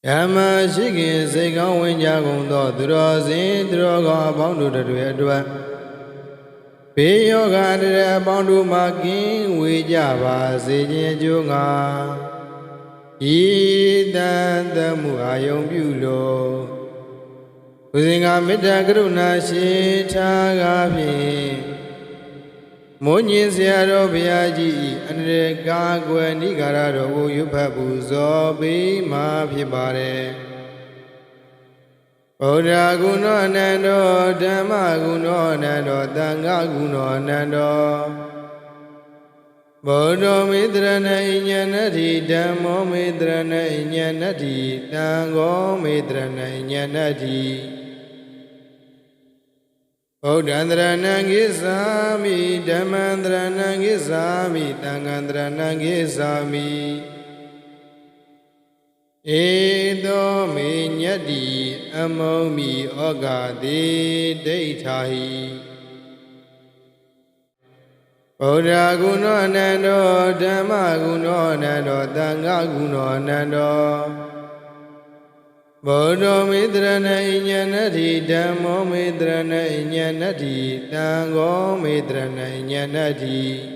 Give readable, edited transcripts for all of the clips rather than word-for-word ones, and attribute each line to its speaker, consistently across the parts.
Speaker 1: Yama Shiki Segan Winjagundo, Durosi, Droga, Boundu to Edward. Pay your God, Boundu Maki, Wijava, Sijin Junga. Idan the Muayom Bulo. Uzinga Mitagruna, she Tagapi. Monyin Siaro Biaji, and the Gagua Nigarado, you papu, Zobi, Ma Pibare. Odaguno Nando, Damaguno Nando, Dangaguno Nando. Bodo Midrana Inyanati, Damo Midrana Inyanati, Dango Midrana Inyanati. Odandra Nangisami, Damandra Nangisami, Tangandra Nangisami. Edo Minyadi, Amomi Ogadi, Deitahi. Odaguno Nando, Damaguno Nando, Dangaguno Nando. Bodo Midrana Inyanati, Damo Midrana Inyanati, Dango Midrana Inyanati.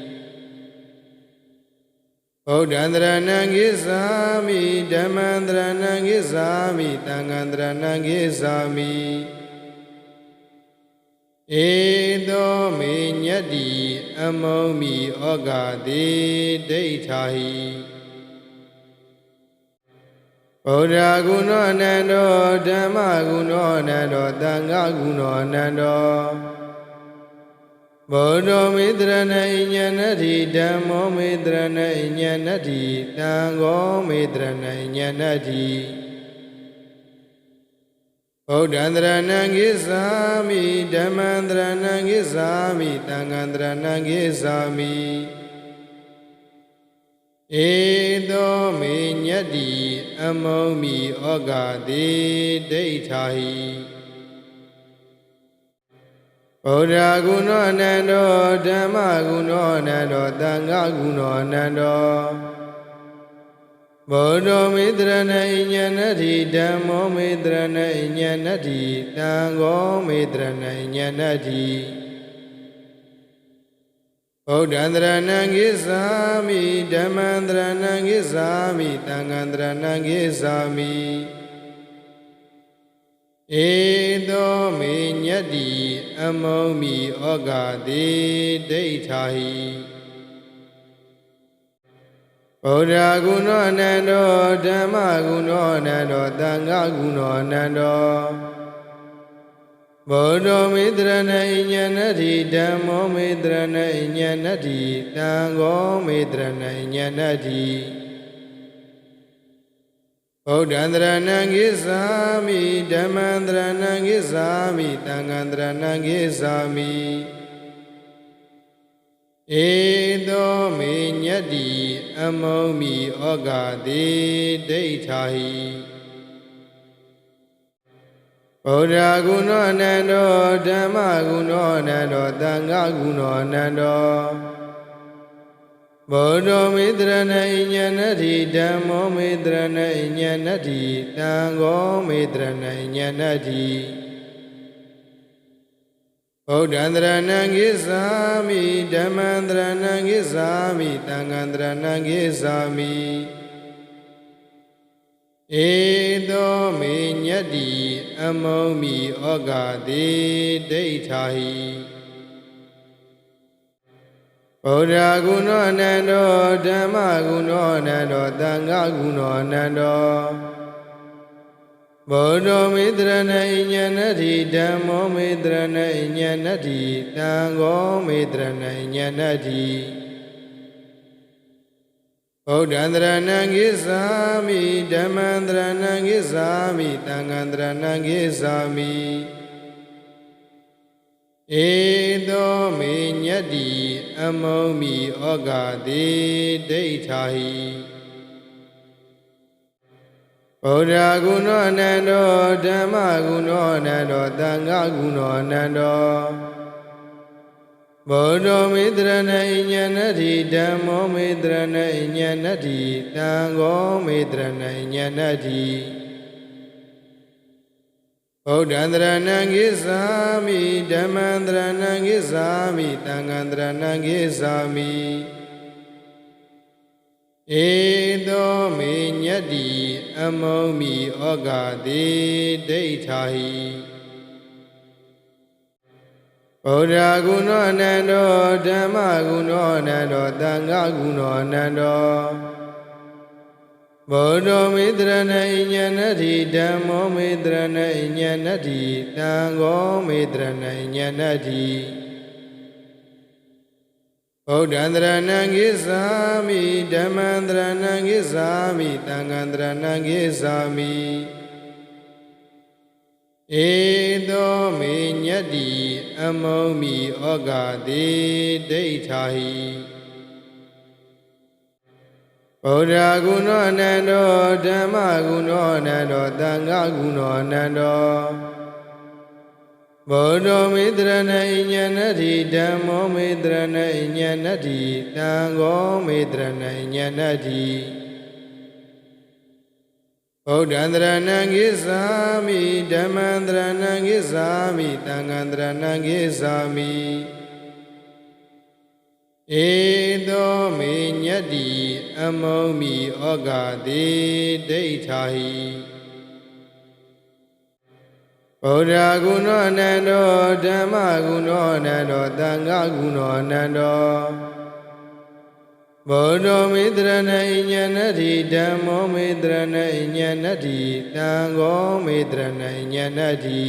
Speaker 1: Odandra Nangisami, Damandra Nangisami, Tangandra Nangisami. Edo Minyati, Amomi Ogadi, Deitahi. Odaguno Nando, Damaguno Nando, Dangaguno Nando. Bodo Midrana Inyanati, Damo Midrana Inyanati, Dango Midrana Inyanati. Odandra Nangisami, Damandra Nangisami, Tangandra Nangisami. Edo Minyati, Amomi Ogadi, Deitahi. Odaguno Nando, Damaguno Nando, Dangaguno Nando. Bodo Midrana Inyanati, Damo Midrana Inyanati, Dango Midrana Inyanati. Odandra Nangisami, Damandra Nangisami, Tangandra Nangisami. Edo Minyati, Amomi Ogadi, Deitahi. Odaguno Nando, Damaguno Nando, Dangaguno Nando. Bodo Midrana Inyanati, Damo Midrana Inyanati, Dango Midrana Inyanati. Odandra Nangisami, Damandra Nangisami, Tangandra Nangisami. Edo Minyati, Amomi Ogadi, Deitahi. Odaguno Nando, Damaguno Nando, Dangaguno Nando. Bodo Midrana Inyanati, Damo Midrana Inyanati, Dango Midrana Inyanati. Odandra Nangisami, Damandra Nangisami, Tangandra Nangisami. Edo Minyati, Amomi Ogadi, Deitahi. Odaguno Nando, Damaguno Nando, Dangaguno Nando. Bodo Midrana Inyanati, Damo Midrana Inyanati, Dango Midrana Inyanati. Odandra Nangisami, Damandra Nangisami, Tangandra Nangisami. Edo Minyati, Amomi Ogadi, Deitahi. Odaguno Nando, Damaguno Nando, Dangaguno Nando. Bodo Midrana Inyanati, Damo Midrana Inyanati, Dango Midrana Inyanati. ဗုဒ္ဓံတရဏံဂိသာမိဓမ္မံတရဏံဂိသာမိသံဃံတရဏံဂိသာမိဧသောမေညတ္တိအမုံမိဩဃတိဒိဋ္ဌာဟိဗုဒ္ဓဂုဏောအနန္တောဓမ္မဂုဏောအနန္တောသံဃဂုဏောအနန္တောဗုဒ္ဓမေတရဏိဉာဏတိဓမ္မောမေတရဏိဉာဏတိသံဃောမေတရဏိဉာဏတိဗုဒ္ဓံတရဏံဂိသာမိဓမ္မံတရဏံဂိသာမိသံဃံတရဏံဂိသာမိဧသောမေညတ္တိအမုံမိဩဃတိဒိဋ္ဌာဟိဗုဒ္ဓဂုဏောအနန္တောဓမ္မဂုဏောအနန္တောသံဃဂုဏောအနန္တောဗုဒ္ဓမေတရဏိဉာဏတိဓမ္မောမေတရဏိဉာဏတိသံဃောမေတရဏိဉာဏတိဗုဒ္ဓံတရဏံဂိသာမိဓမ္မံတရဏံဂိသာမိသံဃံတရဏံဂိသာမိဧသောမေညတ္တိအမုံမိဩဃတိဒိဋ္ဌာဟိဗုဒ္ဓဂုဏောအနန္တောဓမ္မဂုဏောအနန္တောသံဃဂုဏောအနန္တောဗုဒ္ဓမေတရဏိဉာဏတိဓမ္မောမေတရဏိဉာဏတိသံဃောမေတရဏိဉာဏတိ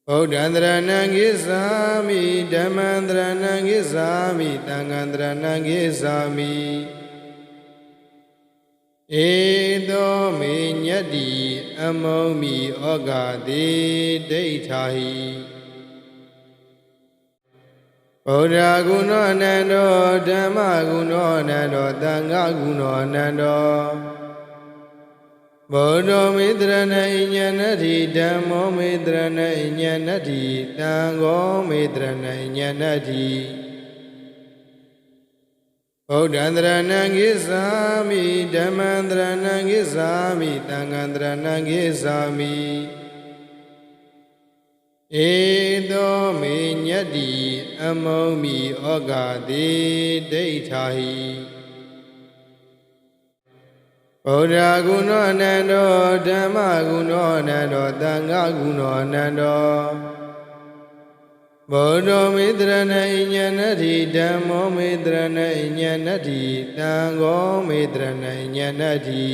Speaker 1: ဗုဒ္ဓံတရဏံဂိသာမိဓမ္မံတရဏံဂိသာမိသံဃံတရဏံဂိသာမိဧသောမေညတ္တိအမုံမိဩဃတိဒိဋ္ဌာဟိဗုဒ္ဓဂုဏောအနန္တောဓမ္မဂုဏောအနန္တောသံဃဂုဏောအနန္တောဗုဒ္ဓမေတရဏိဉာဏတိဓမ္မောမေတရဏိဉာဏတိသံဃောမေတရဏိဉာဏတိဗုဒ္ဓံတရဏံဂိသာမိဓမ္မံတရဏံဂိသာမိသံဃံတရဏံဂိသာမိဧသောမေညတ္တိအမုံမိဩဃတိဒိဋ္ဌာဟိဗုဒ္ဓဂုဏောအနန္တောဓမ္မဂုဏောအနန္တောသံဃဂုဏောအနန္တောဗုဒ္ဓမေတရဏိဉာဏတိဓမ္မောမေတရဏိဉာဏတိသံဃောမေတရဏိဉာဏတိ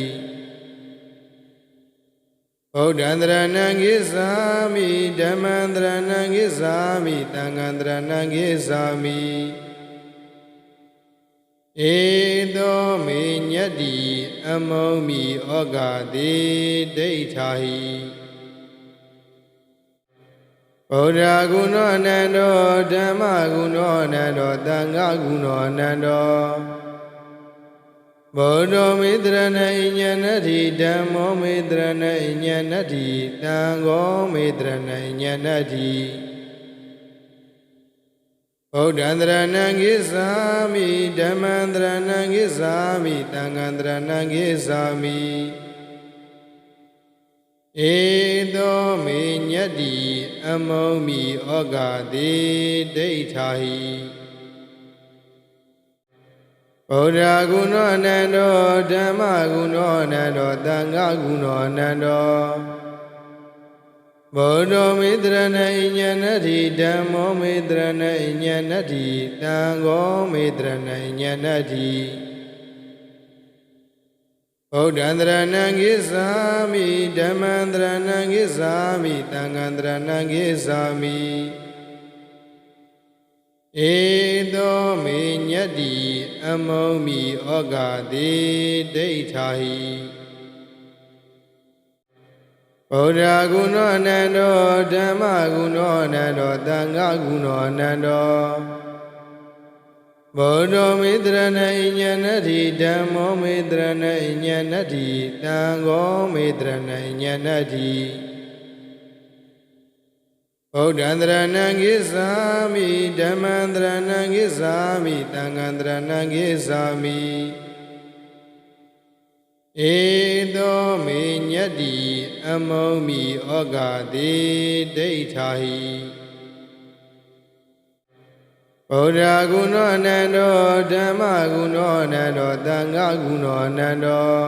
Speaker 1: ဗုဒ္ဓံတရဏံဂိသာမိဓမ္မံတရဏံဂိသာမိသံဃံတရဏံဂိသာမိဧသောမေညတ္တိအမုံမိဩဃတိဒိဋ္ဌာဟိဗုဒ္ဓဂုဏောအနန္တောဓမ္မဂုဏောအနန္တောသံဃဂုဏောအနန္တောဗုဒ္ဓမေတရဏိဉာဏတိဓမ္မောမေတရဏိဉာဏတိသံဃောမေတရဏိဉာဏတိဗုဒ္ဓံတရဏံဂိသာမိဓမ္မံတရဏံဂိသာမိသံဃံတရဏံဂိသာမိဧသောမေညတ္တိအမုံမိဩဃတိဒိဋ္ဌာဟိဗုဒ္ဓဂုဏောအနန္တောဓမ္မဂုဏောအနန္တောသံဃဂုဏောအနန္တောဗုဒ္ဓမေတရဏိဉာဏတိဓမ္မောမေတရဏိဉာဏတိသံဃောမေတရဏိဉာဏတိဗုဒ္ဓံတရဏံဂိသာမိဓမ္မံတရဏံဂိသာမိသံဃံတရဏံဂိသာမိဧသောမေညတ္တိအမုံမိဩဃတိဒိဋ္ဌာဟိဗုဒ္ဓဂုဏောအနန္တောဓမ္မဂုဏောအနန္တောသံဃဂုဏောအနန္တောဗုဒ္ဓမေတရဏိဉာဏတိဓမ္မောမေတရဏိဉာဏတိသံဃောမေတရဏိဉာဏတိဗုဒ္ဓံတရဏံဂိသာမိဓမ္မံတရဏံဂိသာမိသံဃံတရဏံဂိသာမိဧသောမေညတ္တိ အမုံမီဩဃတိဒိဋ္ဌာဟိဗုဒ္ဓဂုဏောအနန္တောဓမ္မဂုဏောအနန္တောသံဃာဂုဏောအနန္တော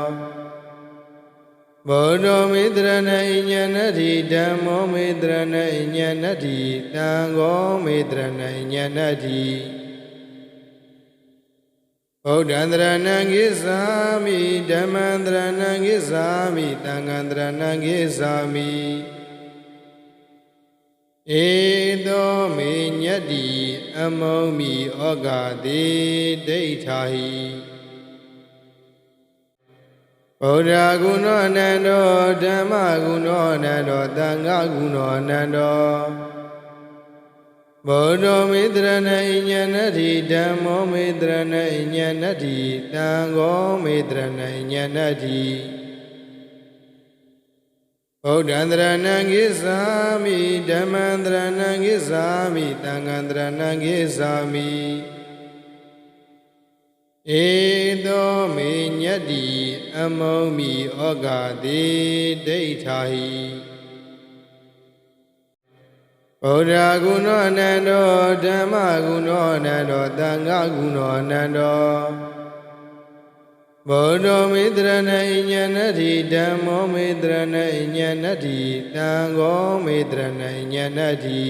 Speaker 1: ဗုဒ္ဓမေတ္တရဏိဉာဏတိဓမ္မောမေတ္တရဏိဉာဏတိသံဃောမေတ္တရဏိဉာဏတိဗုဒ္ဓံတရဏံကိသာမိဓမ္မံတရဏံကိသာမိသံဃံတရဏံကိသာမိဧသောမေညတ္တိအမုံမီဩဃတိဒိဋ္ဌာဟိဗုဒ္ဓဂုဏောအနန္တောဓမ္မဂုဏောအနန္တောသံဃာဂုဏောအနန္တောဗုဒ္ဓမေတ္တရဏိဉာဏတိဓမ္မောမေတ္တရဏိဉာဏတိသံဃောမေတ္တရဏိဉာဏတိဗုဒ္ဓံတရဏံကိသာမိဓမ္မံတရဏံကိသာမိသံဃံတရဏံကိသာမိဧသောမေညတ္တိအမုံမီဩဃတိဒိဋ္ဌာဟိဗုဒ္ဓဂုဏောအနန္တောဓမ္မဂုဏောအနန္တောသံဃာဂုဏောအနန္တောဗုဒ္ဓမေတ္တရဏိဉာဏတိဓမ္မောမေတ္တရဏိဉာဏတိသံဃောမေတ္တရဏိဉာဏတိ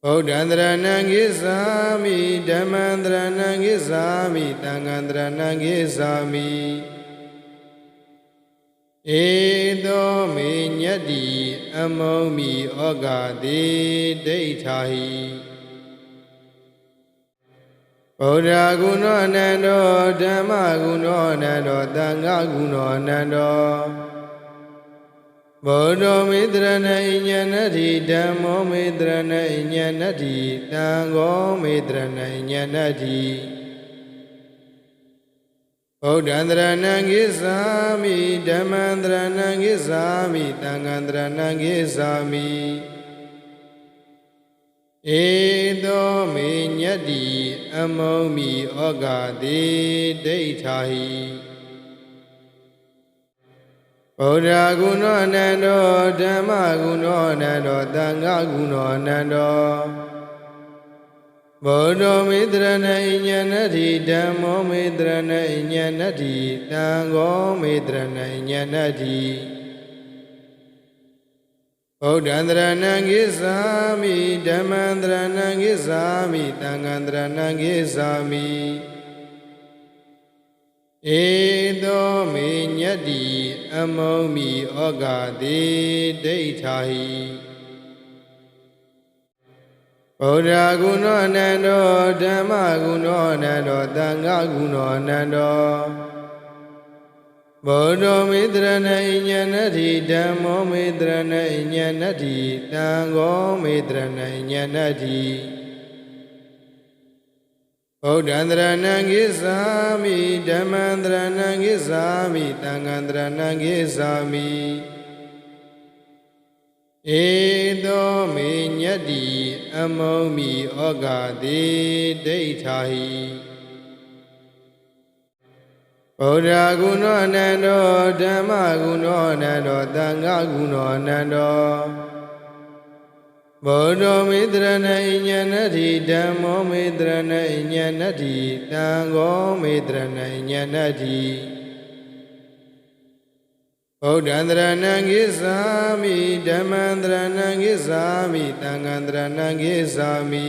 Speaker 1: ဗုဒ္ဓံတရဏံကိသာမိဓမ္မံတရဏံကိသာမိသံဃံတရဏံကိသာမိဧသောမေညတ္တိအမုံမီဩဃတိဒိဋ္ဌာဟိဗုဒ္ဓဂုဏောအနန္တောဓမ္မဂုဏောအနန္တောသံဃာဂုဏောအနန္တောဗုဒ္ဓမေတ္တရဏိဉာဏတိဓမ္မောမေတ္တရဏိဉာဏတိသံဃောမေတ္တရဏိဉာဏတိဗုဒ္ဓံတရဏံကိသာမိဓမ္မံတရဏံကိသာမိသံဃံတရဏံကိသာမိဧသောမေညတ္တိအမုံမီဩဃတိဒိဋ္ဌာဟိဗုဒ္ဓဂုဏောအနန္တောဓမ္မဂုဏောအနန္တောသံဃာဂုဏောအနန္တောဗုဒ္ဓမေတ္တရဏိဉာဏတိဓမ္မောမေတ္တရဏိဉာဏတိသံဃောမေတ္တရဏိဉာဏတိဗုဒ္ဓံတရဏံကိသာမိဓမ္မံတရဏံကိသာမိသံဃံတရဏံကိသာမိဧသောမေညတ္တိအမုံမီဩဃတိဒိဋ္ဌာဟိဗုဒ္ဓဂုဏောအနန္တောဓမ္မဂုဏောအနန္တောသံဃာဂုဏောအနန္တောဗုဒ္ဓမေတ္တရဏိဉာဏတိဓမ္မောမေတ္တရဏိဉာဏတိသံဃောမေတ္တရဏိဉာဏတိဗုဒ္ဓံတရဏံကိသာမိဓမ္မံတရဏံကိသာမိသံဃံတရဏံကိသာမိဧသောမေညတ္တိအမုံမီဩဃတိဒိဋ္ဌာဟိဗုဒ္ဓဂုဏောအနန္တောဓမ္မဂုဏောအနန္တောသံဃာဂုဏောအနန္တောဗုဒ္ဓမေတ္တရဏိဉာဏတိဓမ္မောမေတ္တရဏိဉာဏတိသံဃောမေတ္တရဏိဉာဏတိဗုဒ္ဓံတရဏံကိသာမိဓမ္မံတရဏံကိသာမိသံဃံတရဏံကိသာမိ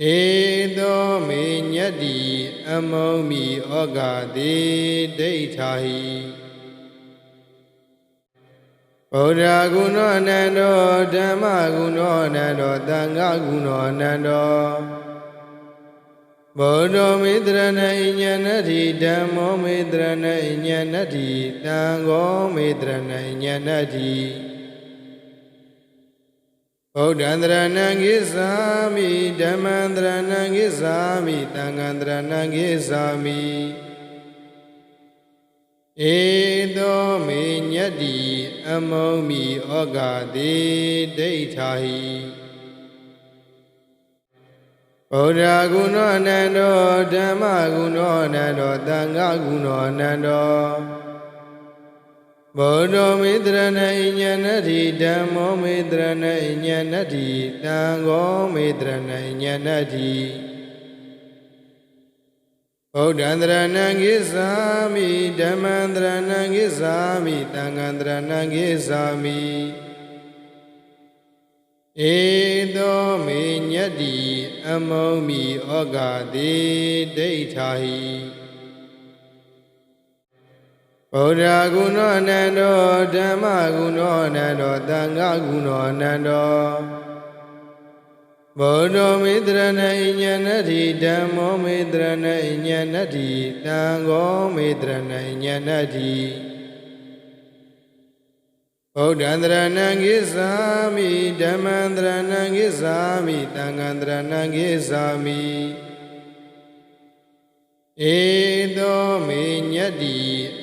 Speaker 1: ဧသောမေညတ္တိအမုံမီဩဃတိဒိဋ္ဌာဟိဗုဒ္ဓဂုဏောအနန္တောဓမ္မဂုဏောအနန္တောသံဃာဂုဏောအနန္တောဗုဒ္ဓမေတ္တရဏိဉာဏတိဓမ္မောမေတ္တရဏိဉာဏတိသံဃောမေတ္တရဏိဉာဏတိဗုဒ္ဓံတရဏံကိသာမိဓမ္မံတရဏံကိသာမိသံဃံတရဏံကိသာမိဧသောမေညတ္တိအမုံမီဩဃတိဒိဋ္ဌာဟိဗ ဗုဒ္ဓဂုဏအနန္တောဓမ္မဂုဏအနန္တောသံဃာဂုဏအနန္တောဗုဒ္ဓမိတရဏိညဏတိဓမ္မောမိတရဏိညဏတိသံဃောမိတရဏိညဏတိဗုဒ္ဓံတရဏံကိသာမိဓမ္မံတရဏံကိသာမိသံဃံတရဏံကိသာမိဧသောမေညတ္တိအမုံမိဩဃတိဒိဋ္ဌာဟိဗုဒ္ဓဂုဏအနန္တောဓမ္မဂုဏအနန္တောသံဃာဂုဏအနန္တောဗုဒ္ဓမိတရဏိညဏတိဓမ္မောမိတရဏိညဏတိသံဃောမိတရဏိညဏတိဗုဒ္ဓံတရဏံကိသာမိဓမ္မံတရဏံကိသာမိသံဃံတရဏံကိသာမိဧသောမေညတ္တိ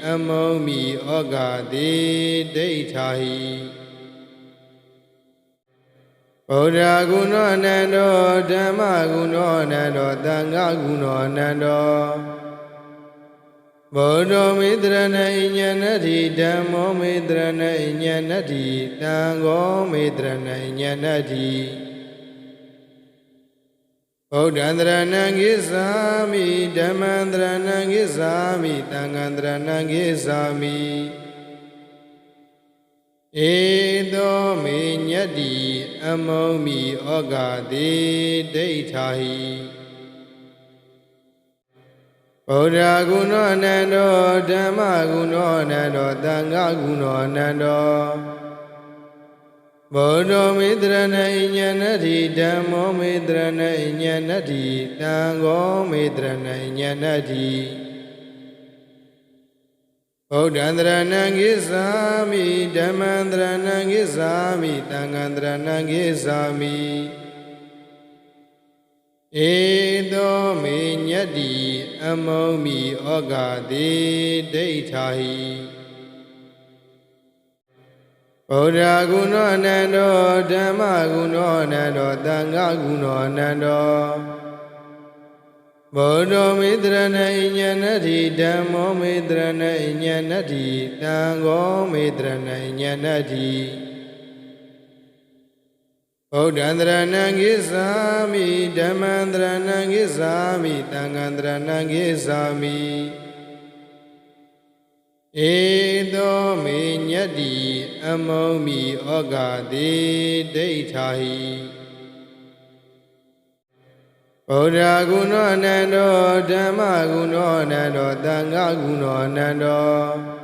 Speaker 1: အမုံမိဩဃတိဒိဋ္ဌာဟိဗုဒ္ဓဂုဏအနန္တောဓမ္မဂုဏအနန္တောသံဃာဂုဏအနန္တောဗုဒ္ဓမိတရဏိညဏတိဓမ္မောမိတရဏိညဏတိသံဃောမိတရဏိညဏတိဗုဒ္ဓံတရဏံကိသာမိဓမ္မံတရဏံကိသာမိသံဃံတရဏံကိသာမိဧသောမေညတ္တိအမုံမိဩဃတိဒိဋ္ဌာဟိဗုဒ္ဓဂုဏအနန္တောဓမ္မဂုဏအနန္တောသံဃာဂုဏအနန္တောဗုဒ္ဓမိတရဏိညဏတိဓမ္မောမိတရဏိညဏတိသံဃောမိတရဏိညဏတိဗုဒ္ဓံတရဏံကိသာမိဓမ္မံတရဏံကိသာမိသံဃံတရဏံကိသာမိဧသောမေညတ္တိအမုံမိဩဃတိဒိဋ္ဌာဟိဗုဒ္ဓဂုဏအနန္တောဓမ္မဂုဏအနန္တောသံဃာဂုဏအနန္တောဗုဒ္ဓမိတရဏိညဏတိဓမ္မောမိတရဏိညဏတိသံဃောမိတရဏိညဏတိဗုဒ္ဓံတရဏံကိသာမိဓမ္မံတရဏံကိသာမိသံဃံတရဏံကိသာမိဧသောမေညတ္တိအမုံမိဩဃတိဒိဋ္ဌာဟိဗုဒ္ဓဂုဏအနန္တောဓမ္မဂုဏအနန္တောသံဃာဂုဏအနန္တော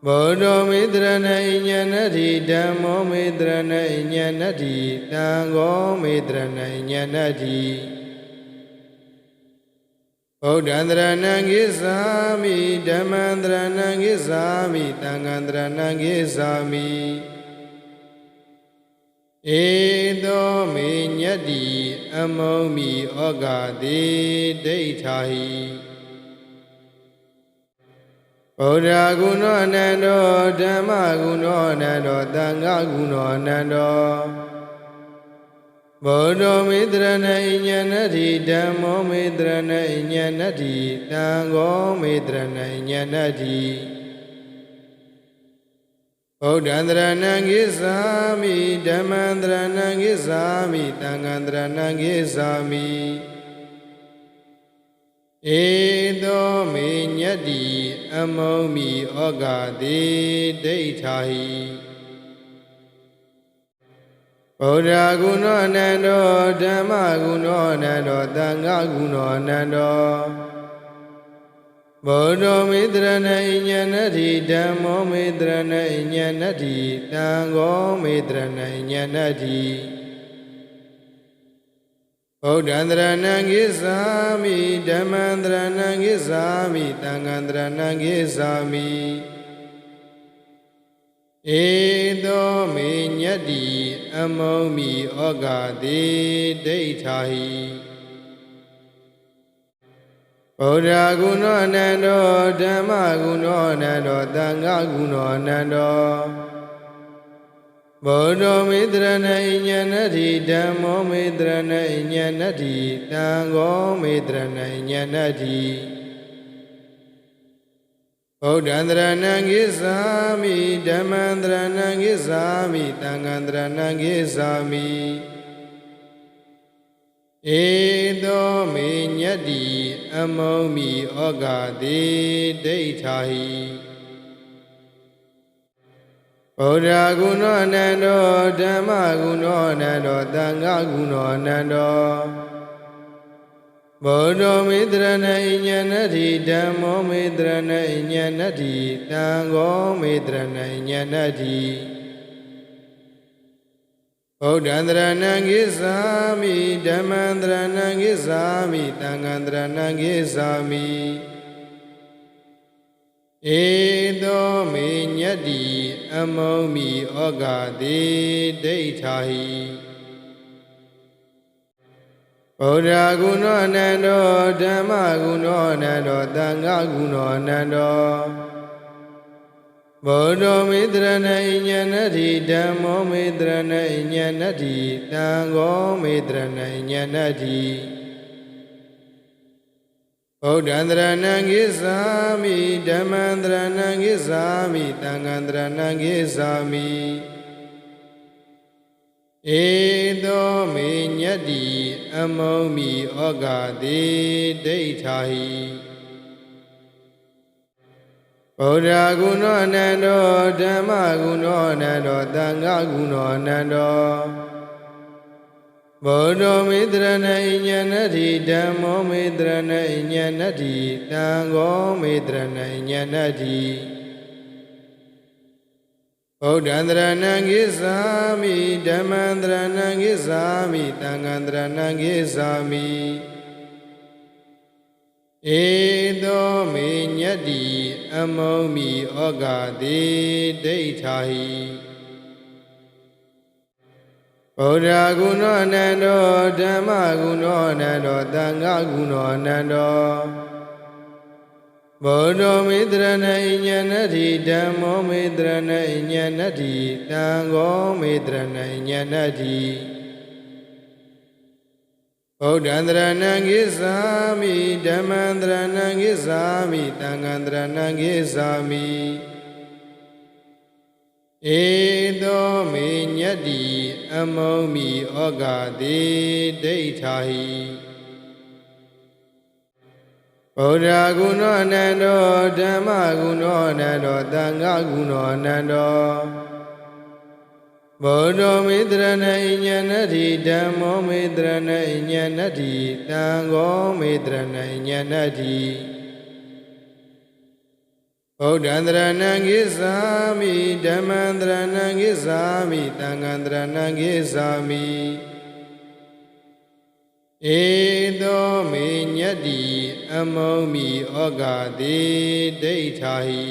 Speaker 1: ဗုဒ္ဓမိတရဏိညဏတိဓမ္မောမိတရဏိညဏတိသံဃောမိတရဏိညဏတိဗုဒ္ဓံတရဏံကိသာမိဓမ္မံတရဏံကိသာမိသံဃံတရဏံကိသာမိဧသောမေညတ္တိအမုံမိဩဃတိဒိဋ္ဌာဟိဗုဒ္ဓဂုဏအနန္တောဓမ္မဂုဏအနန္တောသံဃာဂုဏအနန္တောဗုဒ္ဓမိတရဏိညဏတိဓမ္မောမိတရဏိညဏတိသံဃောမိတရဏိညဏတိဗုဒ္ဓံတရဏံကိသာမိဓမ္မံတရဏံကိသာမိသံဃံတရဏံကိသာမိဧသောမေညတ္တိအမုံမိဩဃတိဒိဋ္ဌာဟိဗုဒ္ဓဂုဏအနန္တောဓမ္မဂုဏအနန္တောသံဃာဂုဏအနန္တောဗုဒ္ဓမိတရဏိညဏတိဓမ္မောမိတရဏိညဏတိသံဃောမိတရဏိညဏတိဗုဒ္ဓံတရဏံကိသာမိဓမ္မံတရဏံကိသာမိသံဃံတရဏံကိသာမိဧသောမေညတ္တိအမုံမိဩဃတိဒိဋ္ဌာဟိဗုဒ္ဓဂုဏအနန္တောဓမ္မဂုဏအနန္တောသံဃာဂုဏအနန္တောဗ ဘောဓမေတရဏိညနတိဓမ္မောမေတရဏိညနတိသံဃောမေတရဏိညနတိဗုဒ္ဓံတရဏံကိသာမိဓမ္မံတရဏံကိသာမိသံဃံတရဏံကိသာမိဧသောမေညတ္တိအမုံမိဩဃတိဒိဋ္ဌာဟိဗုဒ္ဓဂုဏောအနန္တောဓမ္မဂုဏောအနန္တောသံဃာဂုဏောအနန္တောဘောဓမေတရဏိညနတိဓမ္မောမေတရဏိညနတိသံဃောမေတရဏိညနတိဗုဒ္ဓံတရဏံကိသာမိဓမ္မံတရဏံကိသာမိသံဃံတရဏံကိသာမိဧသောမေညတ္တိအမုံမိဩဃတိဒိဋ္ဌာဟိဗုဒ္ဓဂုဏောအနန္တောဓမ္မဂုဏောအနန္တောသံဃာဂုဏောအနန္တောဘောဓမေတရဏိညနတိဓမ္မောမေတရဏိညနတိသံဃောမေတရဏိညနတိဗုဒ္ဓံတရဏံကိသာမိဓမ္မံတရဏံကိသာမိသံဃံတရဏံကိသာမိဧသောမေညတ္တိအမုံမိဩဃတိဒိဋ္ဌာဟိဗုဒ္ဓဂုဏောအနန္တောဓမ္မဂုဏောအနန္တောသံဃာဂုဏောအနန္တောဘောဓမေတရဏိညနတိဓမ္မောမေတရဏိညနတိသံဃောမေတရဏိညနတိဗုဒ္ဓံတရဏံကိသာမိဓမ္မံတရဏံကိသာမိသံဃံတရဏံကိသာမိဧသောမေညတ္တိအမုံမိဩဃတိဒိဋ္ဌာဟိဗုဒ္ဓဂုဏောအနန္တောဓမ္မဂုဏောအနန္တောသံဃာဂုဏောအနန္တောဘောဓမေတရဏိညနတိဓမ္မောမေတရဏိညနတိသံဃောမေတရဏိညနတိဗုဒ္ဓံတရဏံကိသာမိဓမ္မံတရဏံကိသာမိသံဃံတရဏံကိသာမိဧသောမေညတ္တိအမုံမိဩဃတိဒိဋ္ဌာဟိဗုဒ္ဓဂုဏောအနန္တောဓမ္မဂုဏောအနန္တောသံဃာဂုဏောအနန္တောဘောဓမေတရဏိညနတိဓမ္မောမေတရဏိညနတိသံဃောမေတရဏိညနတိဗုဒ္ဓံတရဏံကိသာမိဓမ္မံတရဏံကိသာမိသံဃံတရဏံကိသာမိဧသောမေညတ္တိအမုံမိဩဃတိဒိဋ္ဌာဟိ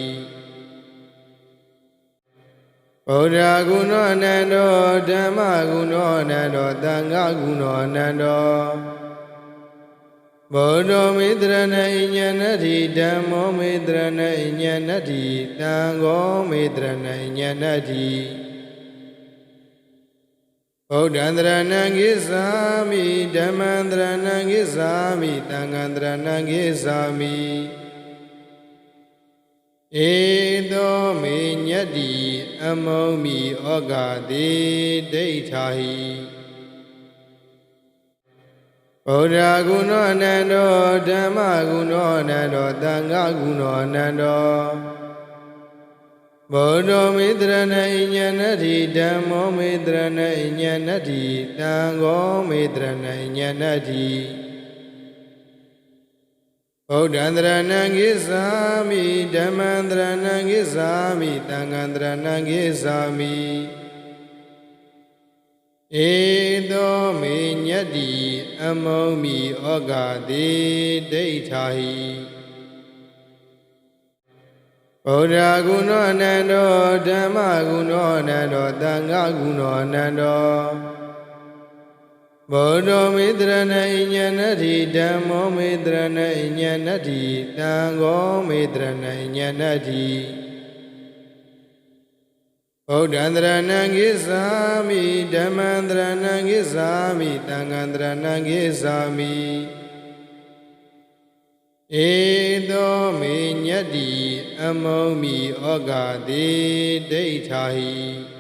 Speaker 1: ဗုဒ္ဓဂုဏောအနန္တောဓမ္မဂုဏောအနန္တောသံဃာဂုဏောအနန္တောဘောဓမေတရဏိညနတိဓမ္မောမေတရဏိညနတိသံဃောမေတရဏိညနတိဗုဒ္ဓံတရဏံကိသာမိဓမ္မံတရဏံကိသာမိသံဃံတရဏံကိသာမိဧသောမေညတ္တိအမုံမိဩဃတိဒိဋ္ဌာဟိဗုဒ္ဓဂုဏောအနန္တောဓမ္မဂုဏောအနန္တောသံဃာဂုဏောအနန္တောဘောဓမေတရဏိညနတိဓမ္မောမေတရဏိညနတိသံဃောမေတရဏိညနတိဗုဒ္ဓံတရဏံကိသာမိဓမ္မံတရဏံကိသာမိသံဃံတရဏံကိသာမိဧသောမေညတ္တိအမုံမိဩဃတိဒိဋ္ဌာဟိဗုဒ္ဓဂုဏောအနန္တောဓမ္မဂုဏောအနန္တောသံဃာဂုဏောအနန္တောဘောဓမေတရဏိညနတိဓမ္မောမေတရဏိညနတိသံဃောမေတရဏိညနတိဗ ဗုဒ္ဓံတရဏံကိသာမိဓမ္မံတရဏံကိသာမိသံဃံတရဏံကိသာမိဧသောမေညတ္တိအမောမိဩဃတိဒိဋ္ဌာဟိ